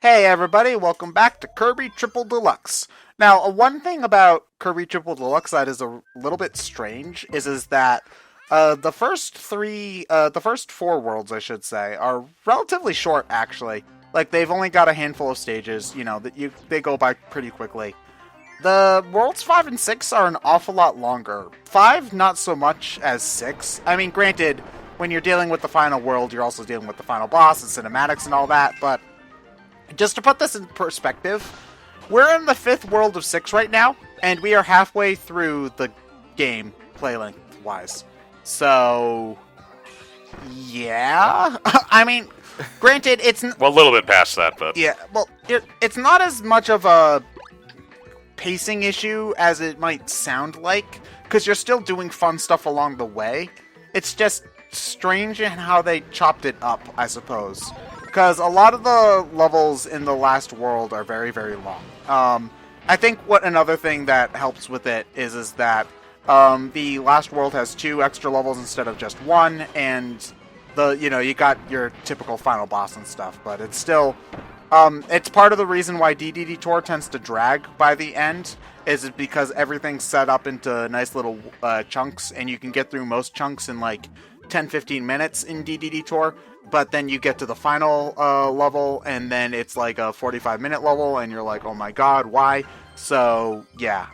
Hey everybody, welcome back to Kirby Triple Deluxe. Now, one thing about Kirby Triple Deluxe that is a little bit strange is that the first four worlds, I should say, are relatively short. Actually, like they've only got a handful of stages. You know they go by pretty quickly. The worlds 5 and 6 are an awful lot longer. 5, not so much as 6. I mean, granted, when you're dealing with the final world, you're also dealing with the final boss and cinematics and all that, but just to put this in perspective, we're in the 5th world of 6 right now, and we are halfway through the game, play length-wise. So, yeah? I mean, granted, it's... Well, a little bit past that, but... Yeah, well, it's not as much of a pacing issue as it might sound like, because you're still doing fun stuff along the way. It's just strange in how they chopped it up, I suppose. Because a lot of the levels in the last world are very, very long. I think another thing that helps with it is that the last world has 2 extra levels instead of just 1, and you got your typical final boss and stuff, but it's still it's part of the reason why DDD Tour tends to drag by the end is because everything's set up into nice little chunks, and you can get through most chunks in like 10-15 minutes in DDD Tour. But then you get to the final level, and then it's like a 45-minute level, and you're like, oh my god, why? So, yeah,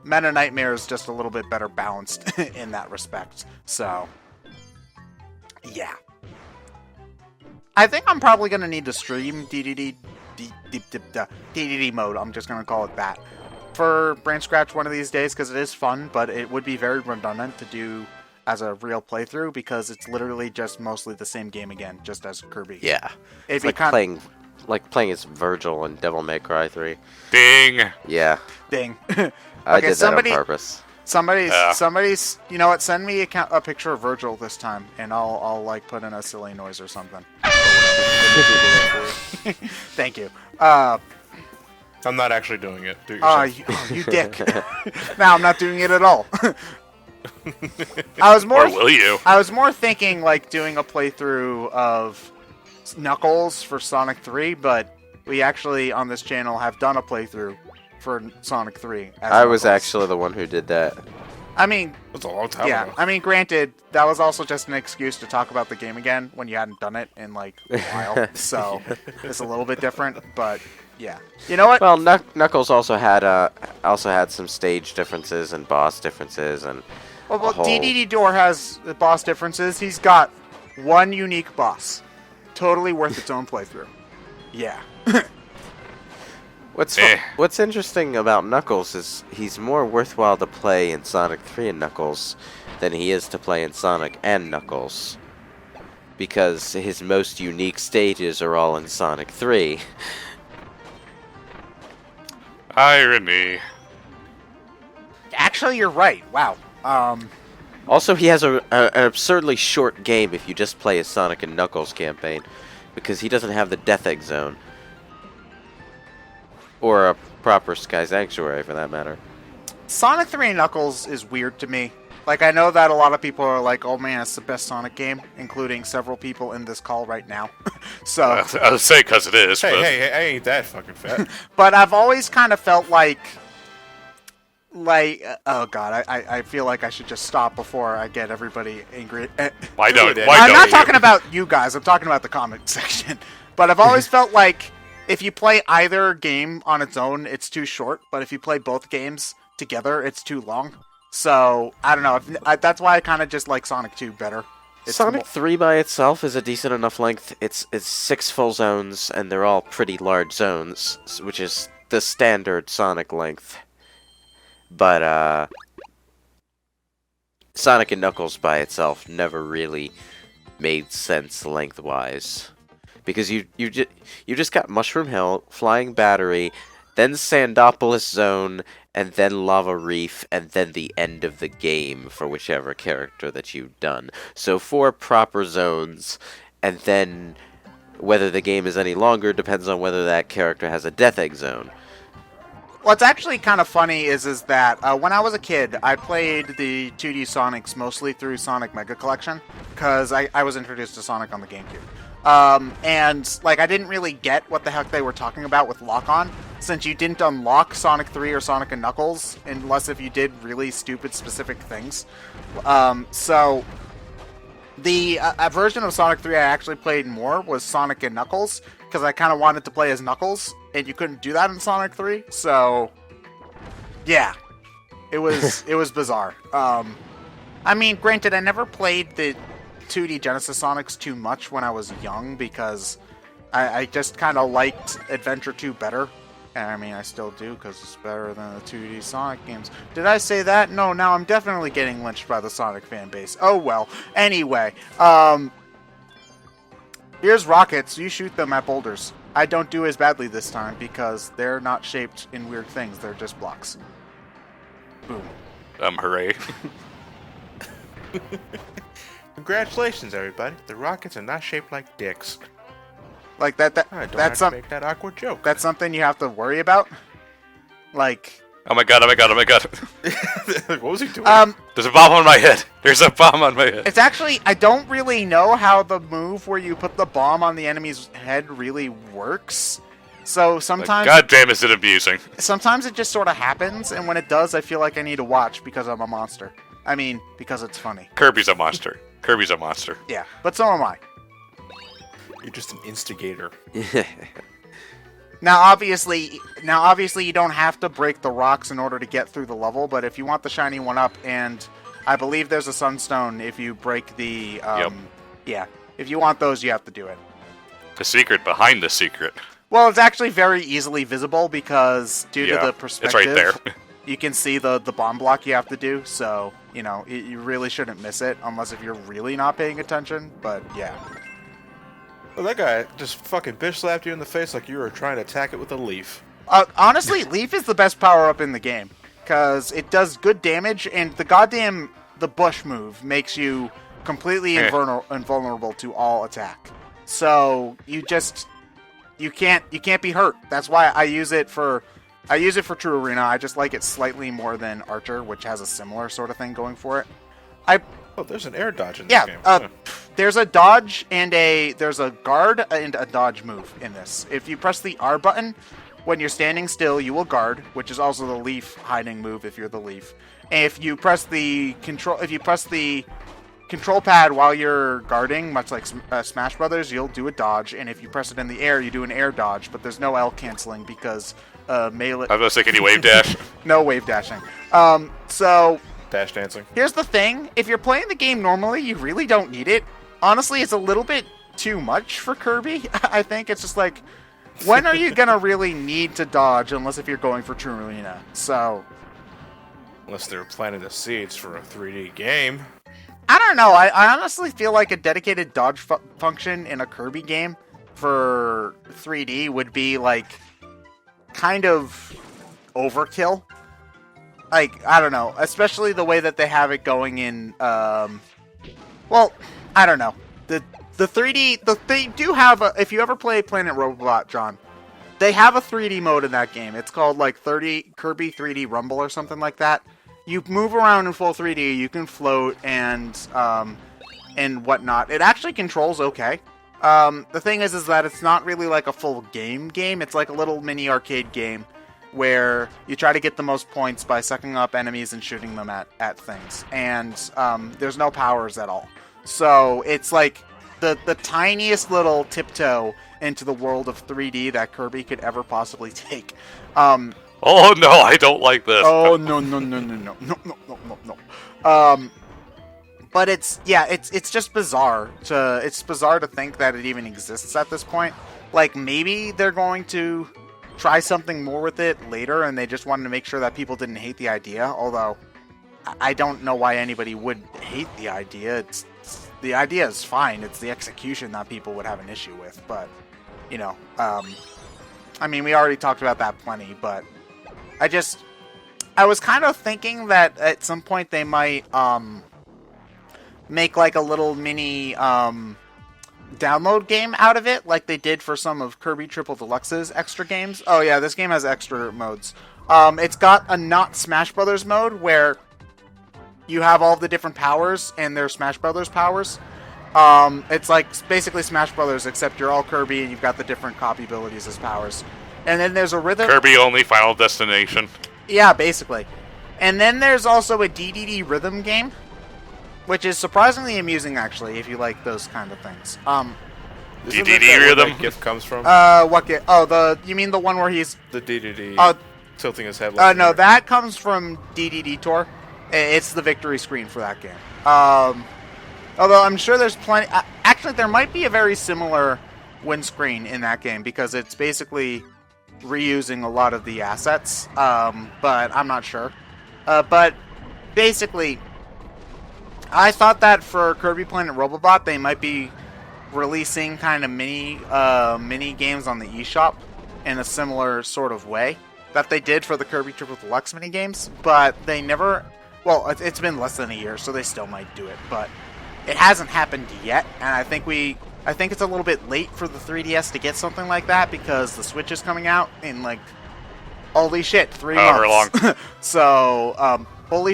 Meta Nightmare is just a little bit better balanced in that respect. So, yeah. I think I'm probably going to need to stream DDD mode, I'm just going to call it that, for BrainScratch one of these days, because it is fun, but it would be very redundant to do as a real playthrough, because it's literally just mostly the same game again, just as Kirby. Yeah. It's like playing as Virgil in Devil May Cry 3. Ding! Yeah. Ding. I did that on purpose. Somebody's, you know what, send me a picture of Virgil this time, and I'll like put in a silly noise or something. Thank you. I'm not actually doing it. Do it yourself. You dick. Now I'm not doing it at all. Or will you? I was more thinking like doing a playthrough of Knuckles for Sonic 3, but we actually on this channel have done a playthrough for Sonic 3. I was actually the one who did that. I mean, it was a long time ago. I mean, granted, that was also just an excuse to talk about the game again when you hadn't done it in like a while, so it's a little bit different, but yeah. You know what? Well, Knuckles also had some stage differences and boss differences and. Well, DDD Door has boss differences. He's got one unique boss. Totally worth its own playthrough. Yeah. What's interesting about Knuckles is he's more worthwhile to play in Sonic 3 and Knuckles than he is to play in Sonic and Knuckles. Because his most unique stages are all in Sonic 3. Irony. Actually, you're right. Wow. Also, he has an absurdly short game if you just play a Sonic and Knuckles campaign, because he doesn't have the Death Egg Zone. Or a proper Sky Sanctuary, for that matter. Sonic 3 and Knuckles is weird to me. Like, I know that a lot of people are like, oh man, it's the best Sonic game, including several people in this call right now. So I would say because it is. Hey, I ain't that fucking fat. But I've always kind of felt like, oh god, I feel like I should just stop before I get everybody angry. Why don't I'm not talking about you guys, I'm talking about the comment section. But I've always felt like if you play either game on its own, it's too short, but if you play both games together, it's too long. So, I don't know, that's why I kind of just like Sonic 2 better. Sonic 3 by itself is a decent enough length. It's 6 full zones, and they're all pretty large zones, which is the standard Sonic length. But, Sonic and Knuckles by itself never really made sense lengthwise. Because you just got Mushroom Hill, Flying Battery, then Sandopolis Zone, and then Lava Reef, and then the end of the game for whichever character that you've done. So 4 proper zones, and then whether the game is any longer depends on whether that character has a Death Egg Zone. What's actually kind of funny is that when I was a kid, I played the 2D Sonics mostly through Sonic Mega Collection, because I was introduced to Sonic on the GameCube. And like I didn't really get what the heck they were talking about with lock-on, since you didn't unlock Sonic 3 or Sonic and Knuckles unless if you did really stupid specific things. So the version of Sonic 3 I actually played more was Sonic and Knuckles, because I kind of wanted to play as Knuckles, and you couldn't do that in Sonic 3. So yeah, it was bizarre. I mean, granted, I never played the 2D Genesis Sonics too much when I was young, because I just kind of liked Adventure 2 better. And I mean, I still do, because it's better than the 2D Sonic games. Did I say that? No, now I'm definitely getting lynched by the Sonic fan base. Oh well. Anyway, here's rockets. You shoot them at boulders. I don't do as badly this time, because they're not shaped in weird things. They're just blocks. Boom. Hooray. Congratulations, everybody. The rockets are not shaped like dicks. Like that's Don't make that awkward joke. That's something you have to worry about. Like, Oh my god. What was he doing? There's a bomb on my head. There's a bomb on my head. it's actually, I don't really know how the move where you put the bomb on the enemy's head really works. So sometimes, God damn, is it abusing. sometimes it just sort of happens, and when it does, I feel like I need to watch because I'm a monster. I mean, because it's funny. Kirby's a monster. Kirby's a monster. Yeah, but so am I. You're just an instigator. Now, obviously, you don't have to break the rocks in order to get through the level, but if you want the shiny one up, and I believe there's a sunstone if you break the, yeah, if you want those, you have to do it. The secret behind the secret. Well, it's actually very easily visible because due to the perspective, it's right there. You can see the bomb block you have to do, so, you know, you really shouldn't miss it, unless if you're really not paying attention, but yeah. Well, that guy just fucking bitch slapped you in the face like you were trying to attack it with a leaf. Honestly, Leaf is the best power-up in the game, because it does good damage, and the bush move makes you completely invulnerable to all attack. So, you can't be hurt. That's why I use it for True Arena. I just like it slightly more than Archer, which has a similar sort of thing going for it. Oh, there's an air dodge in this game. There's a dodge and there's a guard and a dodge move in this. If you press the R button when you're standing still, you will guard, which is also the Leaf hiding move if you're the Leaf. And if you press the control pad while you're guarding, much like Smash Brothers, you'll do a dodge, and if you press it in the air, you do an air dodge, but there's no L canceling because melee. I was gonna say, can you wave dash? No wave dashing. So Dash dancing. here's the thing: if you're playing the game normally, you really don't need it. Honestly, it's a little bit too much for Kirby. I think it's just like, when are you gonna really need to dodge unless if you're going for True Arena? So Unless they're planting the seeds for a 3D game. I don't know. I honestly feel like a dedicated dodge function in a Kirby game for 3D would be like kind of overkill. Like, I don't know, especially the way that they have it going in. Well, I don't know. The 3D, they do have a. If you ever play Planet Robot, John, they have a 3D mode in that game. It's called like Kirby 3D Rumble or something like that. You move around in full 3D. You can float and whatnot. It actually controls okay. The thing is that it's not really like a full game. It's like a little mini arcade game where you try to get the most points by sucking up enemies and shooting them at things. And there's no powers at all. So it's like the tiniest little tiptoe into the world of 3D that Kirby could ever possibly take. Oh no, I don't like this. Oh no. But it's just bizarre to think that it even exists at this point. Like, maybe they're going to try something more with it later, and they just wanted to make sure that people didn't hate the idea. Although I don't know why anybody would hate the idea. The idea is fine. It's the execution that people would have an issue with. But you know, I mean, we already talked about that plenty. But I was kind of thinking that at some point they might make like a little mini download game out of it, like they did for some of Kirby Triple Deluxe's extra games. Oh yeah, this game has extra modes. It's got a not Smash Brothers mode where you have all the different powers and their Smash Brothers powers, It's like basically Smash Brothers, except you're all Kirby and you've got the different copy abilities as powers. And then there's a rhythm. Kirby only Final Destination. Yeah, basically. And then there's also a DDD rhythm game, which is surprisingly amusing, actually, if you like those kind of things. Isn't DDD that where rhythm? that GIF comes from? What game? Oh, you mean the one where he's... The DDD Oh, tilting his head like no, that comes from DDD Tour. It's the victory screen for that game. Although I'm sure there's plenty... actually, there might be a very similar win screen in that game, because it's basically reusing a lot of the assets, but I'm not sure. But basically, I thought that for Kirby Planet Robobot, they might be releasing kind of mini games on the eShop in a similar sort of way that they did for the Kirby Triple Deluxe mini games, but they never... Well, it's been less than a year, so they still might do it, but it hasn't happened yet, and I think it's a little bit late for the 3DS to get something like that, because the Switch is coming out in, like, holy shit, 3 However months. long. So,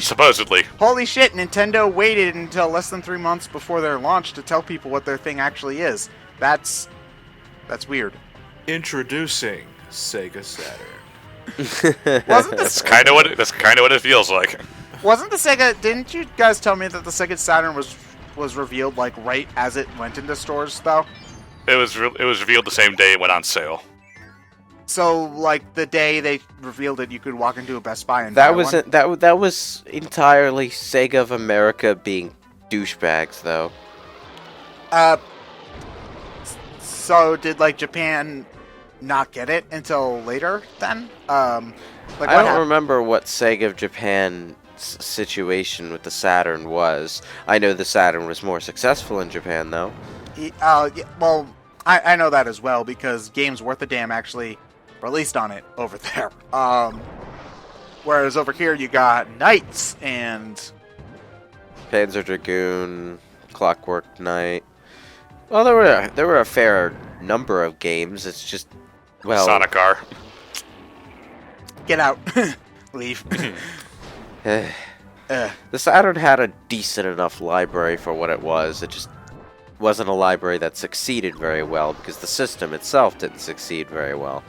Supposedly. holy shit, Nintendo waited until less than 3 months before their launch to tell people what their thing actually is. That's weird. Introducing Sega Saturn. Wasn't That's this kind of what it feels like. Wasn't the Sega? Didn't you guys tell me that the Sega Saturn was revealed like right as it went into stores though? It was revealed the same day it went on sale. So like the day they revealed it, you could walk into a Best Buy and That buy was one? that was entirely Sega of America being douchebags, though. So did like Japan not get it until later then? I what don't happened? remember what Sega of Japan's situation with the Saturn was. I know the Saturn was more successful in Japan, though. Yeah, well, I know that as well because Games Worth a Damn actually released on it over there. Whereas over here you got Knights and Panzer Dragoon, Clockwork Knight. Well, there were a fair number of games. It's just, well, Sonic R. Get Out, Leave. the Saturn had a decent enough library for what it was. It just wasn't a library that succeeded very well because the system itself didn't succeed very well.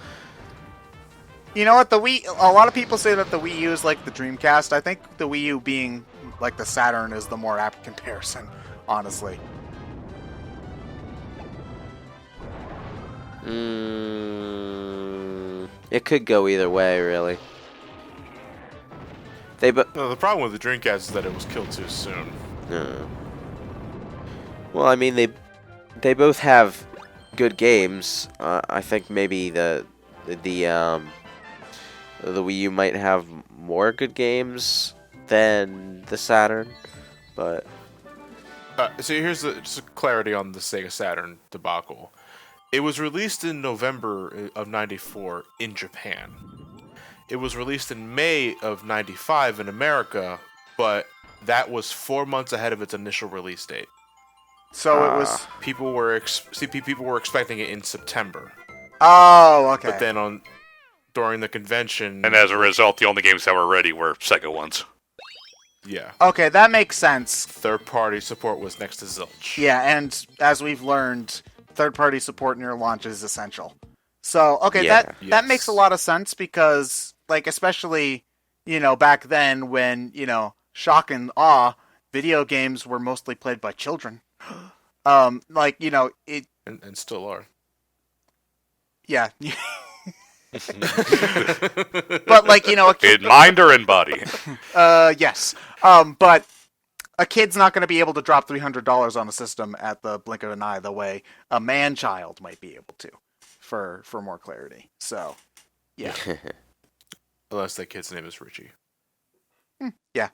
You know what? The Wii. A lot of people say that the Wii U is like the Dreamcast. I think the Wii U being like the Saturn is the more apt comparison, honestly. It could go either way, really. No, the problem with the Dreamcast is that it was killed too soon. Well, I mean, they both have good games. I think maybe the Wii U might have more good games than the Saturn, but So here's just clarity on the Sega Saturn debacle. It was released in November of '94 in Japan. It was released in May of '95 in America, but that was 4 months ahead of its initial release date. So it was. People were expecting it in September, Oh, okay. but then during the convention, And as a result, the only games that were ready were Sega ones. yeah, Okay, that makes sense. third-party support was next to zilch. Yeah, and as we've learned, third-party support in your launch is essential. So, okay, Yeah. that Yes. makes a lot of sense because, like, especially, back then when, shock and awe, video games were mostly played by children. It, And still are. yeah. But, like, a kid, In mind or in body? yes. But a kid's not going to be able to drop $300 on a system at the blink of an eye the way a man-child might be able to, for more clarity. So, yeah. Unless that kid's name is Richie. Yeah,